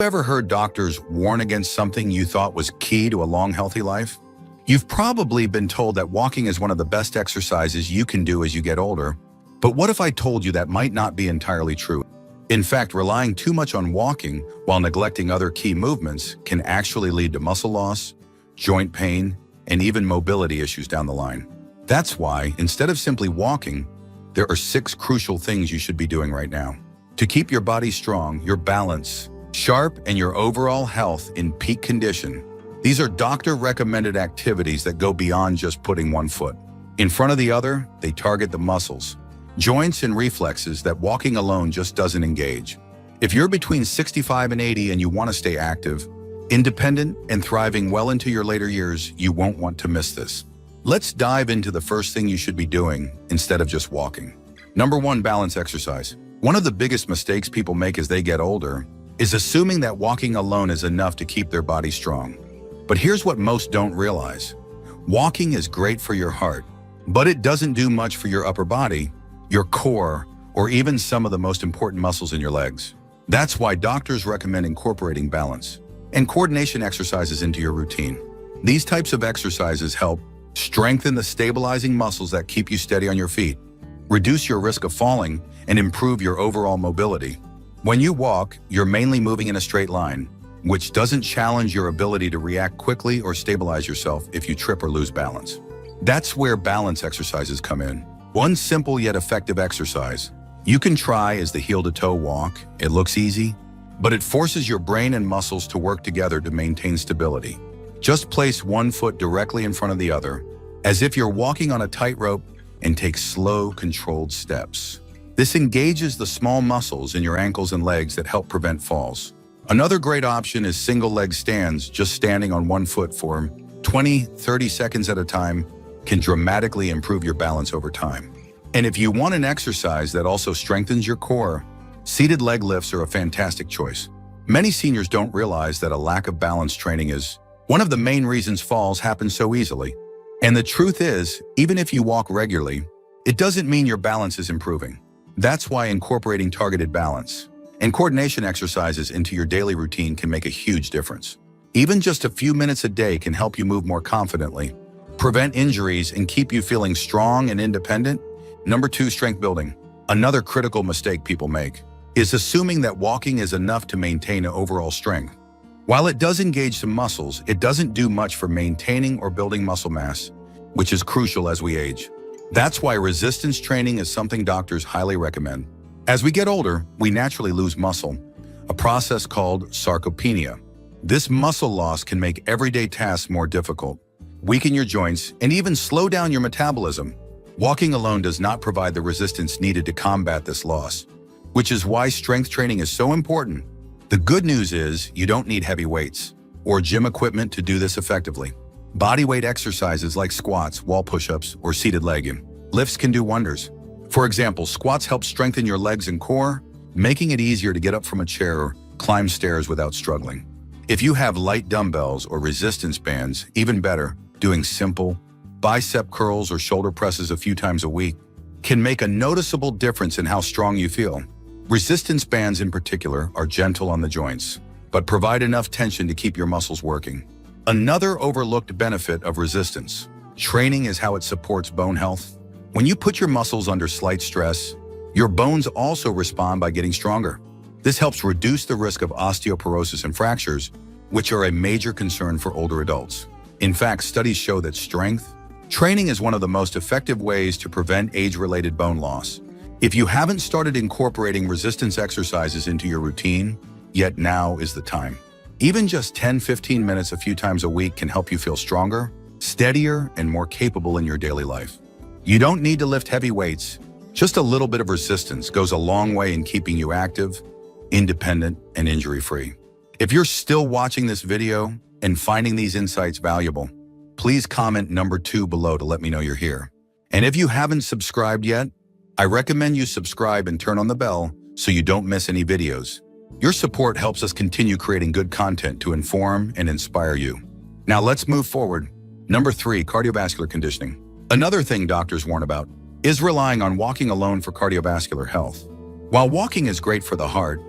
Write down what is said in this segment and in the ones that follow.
ever heard doctors warn against something you thought was key to a long, healthy life? You've probably been told that walking is one of the best exercises you can do as you get older. But what if I told you that might not be entirely true? In fact, relying too much on walking while neglecting other key movements can actually lead to muscle loss, joint pain, and even mobility issues down the line. That's why, instead of simply walking, there are 6 crucial things you should be doing right now to keep your body strong, your balance sharp, and your overall health in peak condition. These are doctor-recommended activities that go beyond just putting one foot in front of the other. They target the muscles, joints, and reflexes that walking alone just doesn't engage. If you're between 65 and 80 and you want to stay active, independent, and thriving well into your later years, you won't want to miss this. Let's dive into the first thing you should be doing instead of just walking. Number 1, balance exercise. One of the biggest mistakes people make as they get older is assuming that walking alone is enough to keep their body strong. But here's what most don't realize. Walking is great for your heart, but it doesn't do much for your upper body, your core, or even some of the most important muscles in your legs. That's why doctors recommend incorporating balance and coordination exercises into your routine. These types of exercises help strengthen the stabilizing muscles that keep you steady on your feet, reduce your risk of falling, and improve your overall mobility. When you walk, you're mainly moving in a straight line, which doesn't challenge your ability to react quickly or stabilize yourself if you trip or lose balance. That's where balance exercises come in. One simple yet effective exercise you can try is the heel-to-toe walk. It looks easy, but it forces your brain and muscles to work together to maintain stability. Just place one foot directly in front of the other, as if you're walking on a tightrope, and take slow, controlled steps. This engages the small muscles in your ankles and legs that help prevent falls. Another great option is single leg stands. Just standing on one foot for 20-30 seconds at a time can dramatically improve your balance over time. And if you want an exercise that also strengthens your core, seated leg lifts are a fantastic choice. Many seniors don't realize that a lack of balance training is one of the main reasons falls happen so easily. And the truth is, even if you walk regularly, it doesn't mean your balance is improving. That's why incorporating targeted balance and coordination exercises into your daily routine can make a huge difference. Even just a few minutes a day can help you move more confidently, prevent injuries, and keep you feeling strong and independent. Number 2, strength building. Another critical mistake people make is assuming that walking is enough to maintain overall strength. While it does engage some muscles, it doesn't do much for maintaining or building muscle mass, which is crucial as we age. That's why resistance training is something doctors highly recommend. As we get older, we naturally lose muscle, a process called sarcopenia. This muscle loss can make everyday tasks more difficult, weaken your joints, and even slow down your metabolism. Walking alone does not provide the resistance needed to combat this loss, which is why strength training is so important. The good news is you don't need heavy weights or gym equipment to do this effectively. Bodyweight exercises like squats, wall push-ups, or seated leg lifts can do wonders. For example, squats help strengthen your legs and core, making it easier to get up from a chair or climb stairs without struggling. If you have light dumbbells or resistance bands, even better, doing simple bicep curls or shoulder presses a few times a week can make a noticeable difference in how strong you feel. Resistance bands in particular are gentle on the joints, but provide enough tension to keep your muscles working. Another overlooked benefit of resistance training is how it supports bone health. When you put your muscles under slight stress, your bones also respond by getting stronger. This helps reduce the risk of osteoporosis and fractures, which are a major concern for older adults. In fact, studies show that strength training is one of the most effective ways to prevent age-related bone loss. If you haven't started incorporating resistance exercises into your routine, yet now is the time. Even just 10-15 minutes a few times a week can help you feel stronger, steadier, and more capable in your daily life. You don't need to lift heavy weights. Just a little bit of resistance goes a long way in keeping you active, independent, and injury-free. If you're still watching this video and finding these insights valuable, please comment number 2 below to let me know you're here. And if you haven't subscribed yet, I recommend you subscribe and turn on the bell so you don't miss any videos. Your support helps us continue creating good content to inform and inspire you. Now let's move forward. Number 3, cardiovascular conditioning. Another thing doctors warn about is relying on walking alone for cardiovascular health. While walking is great for the heart,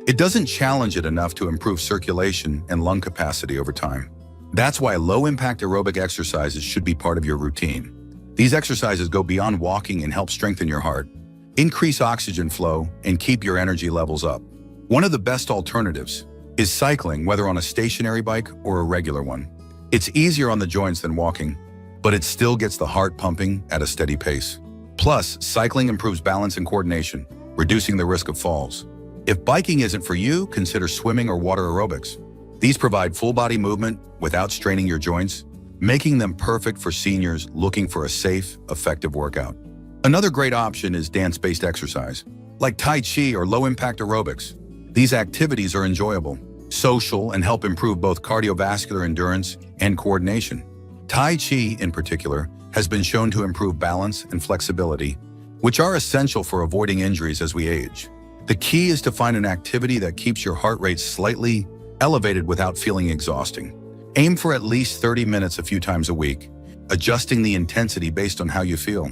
it doesn't challenge it enough to improve circulation and lung capacity over time. That's why low-impact aerobic exercises should be part of your routine. These exercises go beyond walking and help strengthen your heart, increase oxygen flow, and keep your energy levels up. One of the best alternatives is cycling, whether on a stationary bike or a regular one. It's easier on the joints than walking, but it still gets the heart pumping at a steady pace. Plus, cycling improves balance and coordination, reducing the risk of falls. If biking isn't for you, consider swimming or water aerobics. These provide full-body movement without straining your joints, making them perfect for seniors looking for a safe, effective workout. Another great option is dance-based exercise, like Tai Chi or low-impact aerobics. These activities are enjoyable, social, and help improve both cardiovascular endurance and coordination. Tai Chi, in particular, has been shown to improve balance and flexibility, which are essential for avoiding injuries as we age. The key is to find an activity that keeps your heart rate slightly elevated without feeling exhausting. Aim for at least 30 minutes a few times a week, adjusting the intensity based on how you feel.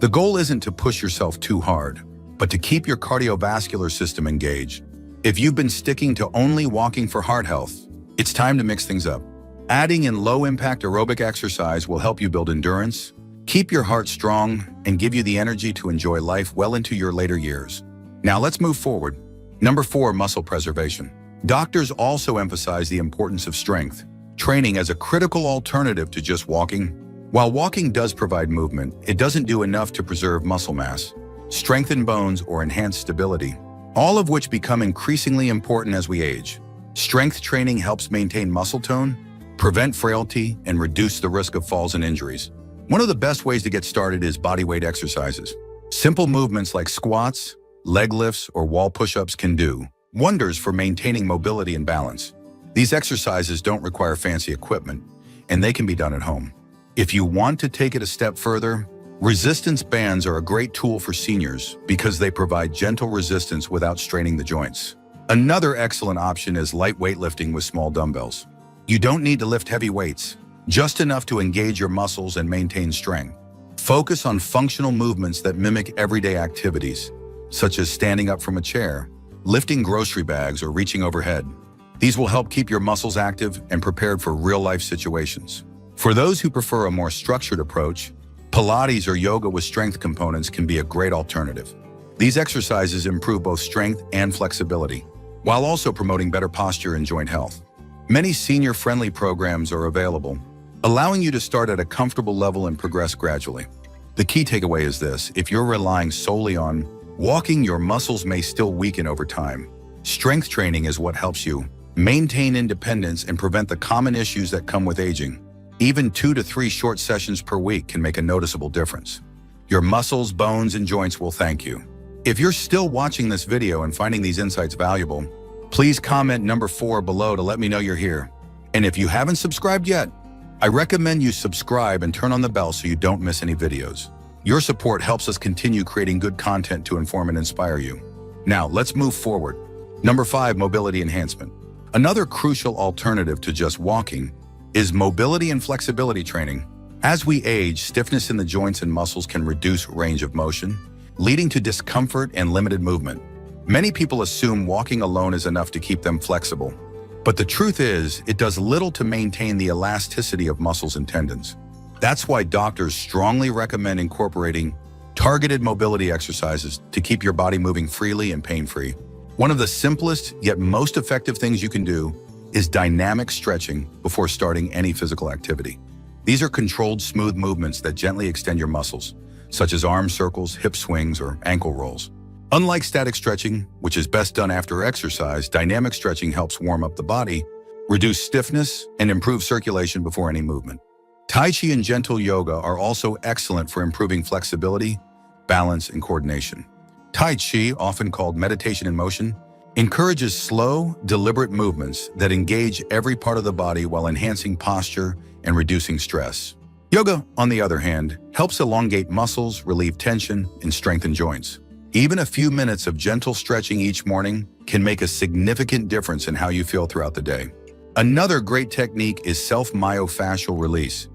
The goal isn't to push yourself too hard, but to keep your cardiovascular system engaged. If you've been sticking to only walking for heart health, it's time to mix things up. Adding in low-impact aerobic exercise will help you build endurance, keep your heart strong, and give you the energy to enjoy life well into your later years. Now let's move forward. Number 4, muscle preservation. Doctors also emphasize the importance of strength training as a critical alternative to just walking. While walking does provide movement, it doesn't do enough to preserve muscle mass, strengthen bones, or enhance stability, all of which become increasingly important as we age. Strength training helps maintain muscle tone, prevent frailty, and reduce the risk of falls and injuries. One of the best ways to get started is bodyweight exercises. Simple movements like squats, leg lifts, or wall push-ups can do wonders for maintaining mobility and balance. These exercises don't require fancy equipment, and they can be done at home. If you want to take it a step further, resistance bands are a great tool for seniors because they provide gentle resistance without straining the joints. Another excellent option is light weightlifting with small dumbbells. You don't need to lift heavy weights, just enough to engage your muscles and maintain strength. Focus on functional movements that mimic everyday activities, such as standing up from a chair, lifting grocery bags, or reaching overhead. These will help keep your muscles active and prepared for real-life situations. For those who prefer a more structured approach, Pilates or yoga with strength components can be a great alternative. These exercises improve both strength and flexibility, while also promoting better posture and joint health. Many senior-friendly programs are available, allowing you to start at a comfortable level and progress gradually. The key takeaway is this: if you're relying solely on walking, your muscles may still weaken over time. Strength training is what helps you maintain independence and prevent the common issues that come with aging. Even 2 to 3 short sessions per week can make a noticeable difference. Your muscles, bones, and joints will thank you. If you're still watching this video and finding these insights valuable, please comment number 4 below to let me know you're here. And if you haven't subscribed yet, I recommend you subscribe and turn on the bell so you don't miss any videos. Your support helps us continue creating good content to inform and inspire you. Now, let's move forward. Number 5, mobility enhancement. Another crucial alternative to just walking is mobility and flexibility training. As we age, stiffness in the joints and muscles can reduce range of motion, leading to discomfort and limited movement. Many people assume walking alone is enough to keep them flexible, but the truth is, it does little to maintain the elasticity of muscles and tendons. That's why doctors strongly recommend incorporating targeted mobility exercises to keep your body moving freely and pain-free. One of the simplest yet most effective things you can do is dynamic stretching before starting any physical activity. These are controlled, smooth movements that gently extend your muscles, such as arm circles, hip swings, or ankle rolls. Unlike static stretching, which is best done after exercise, dynamic stretching helps warm up the body, reduce stiffness, and improve circulation before any movement. Tai Chi and gentle yoga are also excellent for improving flexibility, balance, and coordination. Tai Chi, often called meditation in motion, encourages slow, deliberate movements that engage every part of the body while enhancing posture and reducing stress. Yoga, on the other hand, helps elongate muscles, relieve tension, and strengthen joints. Even a few minutes of gentle stretching each morning can make a significant difference in how you feel throughout the day. Another great technique is self-myofascial release,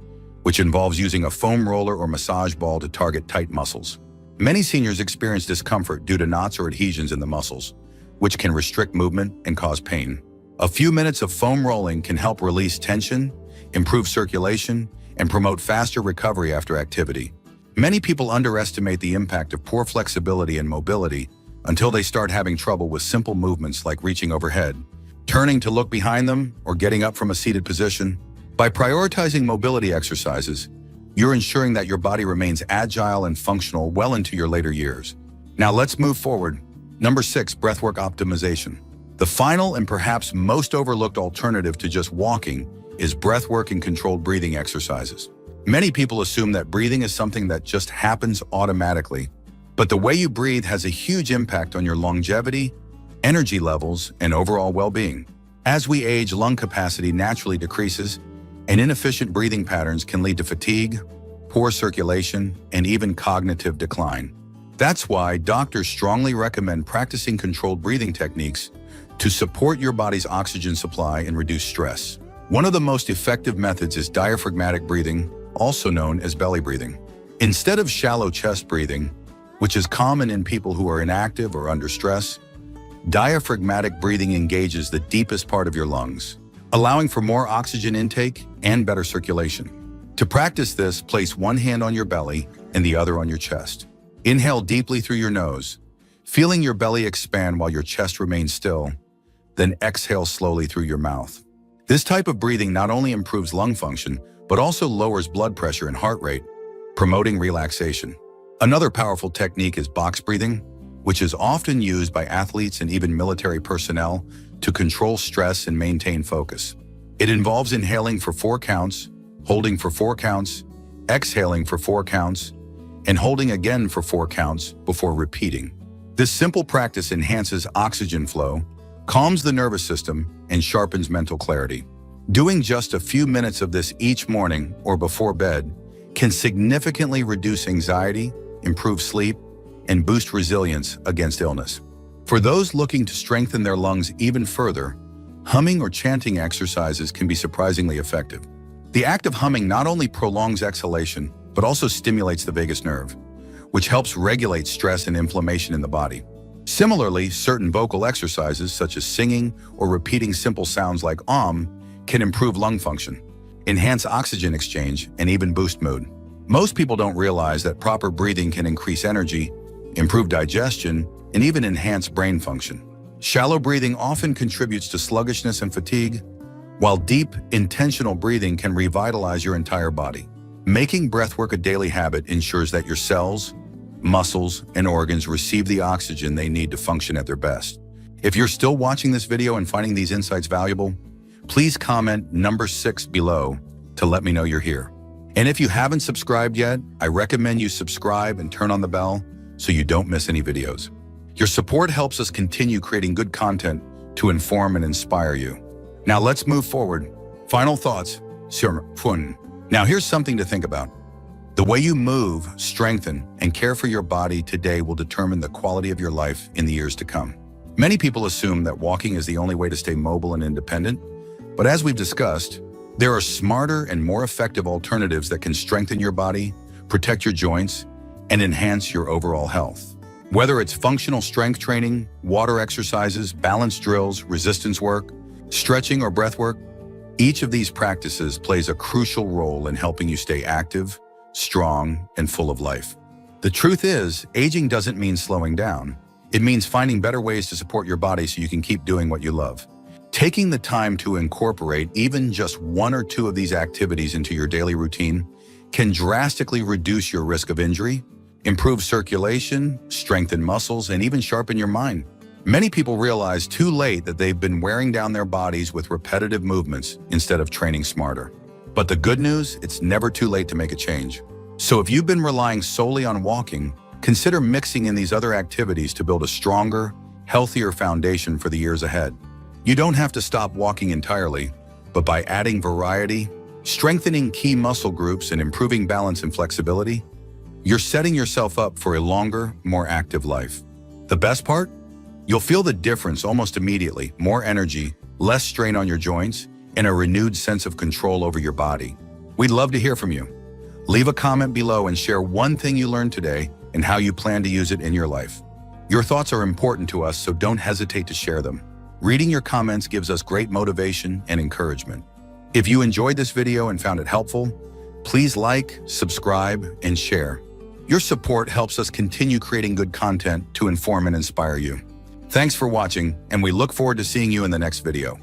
which involves using a foam roller or massage ball to target tight muscles. Many seniors experience discomfort due to knots or adhesions in the muscles, which can restrict movement and cause pain. A few minutes of foam rolling can help release tension, improve circulation, and promote faster recovery after activity. Many people underestimate the impact of poor flexibility and mobility until they start having trouble with simple movements like reaching overhead, turning to look behind them, or getting up from a seated position. By prioritizing mobility exercises, you're ensuring that your body remains agile and functional well into your later years. Now let's move forward. Number 6, breathwork optimization. The final and perhaps most overlooked alternative to just walking is breathwork and controlled breathing exercises. Many people assume that breathing is something that just happens automatically, but the way you breathe has a huge impact on your longevity, energy levels, and overall well-being. As we age, lung capacity naturally decreases, and inefficient breathing patterns can lead to fatigue, poor circulation, and even cognitive decline. That's why doctors strongly recommend practicing controlled breathing techniques to support your body's oxygen supply and reduce stress. One of the most effective methods is diaphragmatic breathing, also known as belly breathing. Instead of shallow chest breathing, which is common in people who are inactive or under stress, diaphragmatic breathing engages the deepest part of your lungs, allowing for more oxygen intake and better circulation. To practice this, place one hand on your belly and the other on your chest. Inhale deeply through your nose, feeling your belly expand while your chest remains still, then exhale slowly through your mouth. This type of breathing not only improves lung function, but also lowers blood pressure and heart rate, promoting relaxation. Another powerful technique is box breathing, which is often used by athletes and even military personnel to control stress and maintain focus. It involves inhaling for 4 counts, holding for 4 counts, exhaling for 4 counts, and holding again for 4 counts before repeating. This simple practice enhances oxygen flow, calms the nervous system, and sharpens mental clarity. Doing just a few minutes of this each morning or before bed can significantly reduce anxiety, improve sleep, and boost resilience against illness. For those looking to strengthen their lungs even further, humming or chanting exercises can be surprisingly effective. The act of humming not only prolongs exhalation, but also stimulates the vagus nerve, which helps regulate stress and inflammation in the body. Similarly, certain vocal exercises, such as singing or repeating simple sounds like can improve lung function, enhance oxygen exchange, and even boost mood. Most people don't realize that proper breathing can increase energy, improve digestion, and even enhance brain function. Shallow breathing often contributes to sluggishness and fatigue, while deep, intentional breathing can revitalize your entire body. Making breathwork a daily habit ensures that your cells, muscles, and organs receive the oxygen they need to function at their best. If you're still watching this video and finding these insights valuable, please comment number 6 below to let me know you're here. And if you haven't subscribed yet, I recommend you subscribe and turn on the bell so you don't miss any videos. Your support helps us continue creating good content to inform and inspire you. Now let's move forward. Final thoughts. Now here's something to think about. The way you move, strengthen, and care for your body today will determine the quality of your life in the years to come. Many people assume that walking is the only way to stay mobile and independent, but as we've discussed, there are smarter and more effective alternatives that can strengthen your body, protect your joints, and enhance your overall health. Whether it's functional strength training, water exercises, balance drills, resistance work, stretching, or breath work, each of these practices plays a crucial role in helping you stay active, strong, and full of life. The truth is, aging doesn't mean slowing down. It means finding better ways to support your body so you can keep doing what you love. Taking the time to incorporate even just 1 or 2 of these activities into your daily routine can drastically reduce your risk of injury, improve circulation, strengthen muscles, and even sharpen your mind. Many people realize too late that they've been wearing down their bodies with repetitive movements instead of training smarter. But the good news, it's never too late to make a change. So if you've been relying solely on walking, consider mixing in these other activities to build a stronger, healthier foundation for the years ahead. You don't have to stop walking entirely, but by adding variety, strengthening key muscle groups, and improving balance and flexibility, you're setting yourself up for a longer, more active life. The best part? You'll feel the difference almost immediately. More energy, less strain on your joints, and a renewed sense of control over your body. We'd love to hear from you. Leave a comment below and share one thing you learned today and how you plan to use it in your life. Your thoughts are important to us, so don't hesitate to share them. Reading your comments gives us great motivation and encouragement. If you enjoyed this video and found it helpful, please like, subscribe, and share. Your support helps us continue creating good content to inform and inspire you. Thanks for watching, and we look forward to seeing you in the next video.